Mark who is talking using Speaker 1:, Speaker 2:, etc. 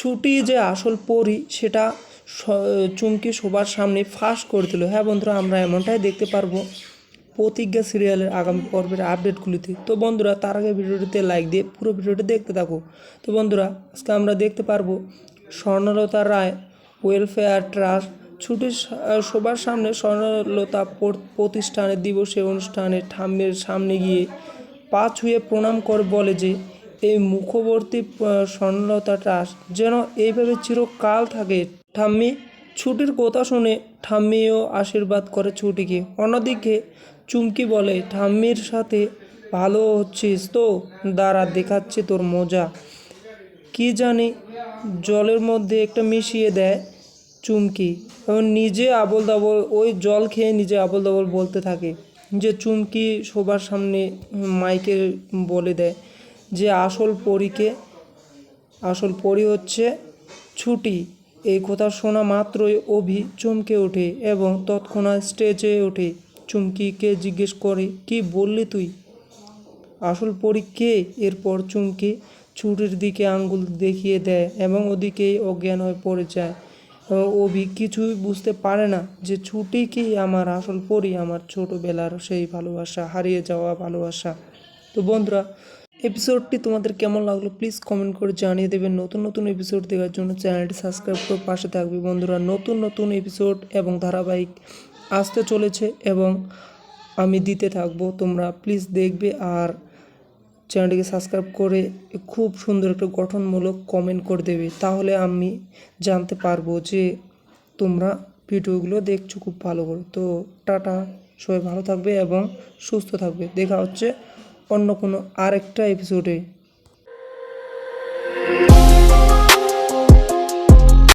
Speaker 1: ছুটি যে আসল পরী সেটা চুমকি সবার সামনে ফাঁস করে দিল। হ্যাঁ বন্ধুরা, আমরা এমনটাই দেখতে পারবো প্রতিজ্ঞা সিরিয়ালের আগামী পর্বের আপডেটগুলিতে। তো বন্ধুরা, তার আগে ভিডিওটিতে লাইক দিয়ে পুরো ভিডিওটি দেখতে থাকো। তো বন্ধুরা, আজকে আমরা দেখতে পারবো স্বর্ণলতা রায় ওয়েলফেয়ার ট্রাস্ট ছুটির সবার সামনে স্বর্ণলতা প্রতিষ্ঠানের দিবসে অনুষ্ঠানে ঠাম্মির সামনে গিয়ে পা ছুঁয়ে প্রণাম করে বলে যে এই মুখবর্তী স্বর্ণলতা ট্রাস্ট যেন এইভাবে চিরকাল থাকে। ঠাম্মি ছুটির কথা শুনে ঠাম্মিও আশীর্বাদ করে ছুটিকে। অন্যদিকে চুমকি বলে, ঠাম্মির সাথে ভালো হচ্ছিস তো, দাঁড়া দেখাচ্ছি তোর মজা। কি জানি জলের মধ্যে একটা মিশিয়ে দেয় চুমকি এবং নিজে আবোল তাবোল ওই জল খেয়ে নিজে আবোল তাবোল বলতে থাকে যে চুমকি সবার সামনে মাইকে বলে দেয় যে আসল পরী হচ্ছে ছুটি। এই কথা শোনা মাত্রই অভি চমকে ওঠে এবং তৎক্ষণাৎ স্টেজে ওঠে। চুমকিকে জিজ্ঞেস করে, কি বললি তুই, আসল পরী কে? এরপর চুমকি ছুটির দিকে আঙ্গুল দেখিয়ে দেয় এবং ওদিকেই অজ্ঞান হয়ে পড়ে যায়। অভি কিছুই বুঝতে পারে না যে ছুটি কি আমার আসল পরী, আমার ছোটোবেলার সেই ভালোবাসা, হারিয়ে যাওয়া ভালোবাসা। তো বন্ধুরা, এপিসোডটি তোমাদের কেমন লাগলো প্লিজ কমেন্ট করে জানিয়ে দেবেন। নতুন নতুন এপিসোড দেখার জন্য চ্যানেলটি সাবস্ক্রাইব করে পাশে থাকবে। বন্ধুরা, নতুন নতুন এপিসোড এবং ধারাবাহিক আসতে চলেছে এবং আমি দিতে থাকবো, তোমরা প্লিজ দেখবে আর চ্যানেলটিকে সাবস্ক্রাইব করে খুব সুন্দর একটা গঠনমূলক কমেন্ট করে দেবে, তাহলে আমি জানতে পারবো যে তোমরা ভিডিওগুলো দেখছো খুব ভালো করে। তো টাটা, সবাই ভালো থাকবে এবং সুস্থ থাকবে। দেখা হচ্ছে অন্য কোনো আরেকটা এপিসোডে।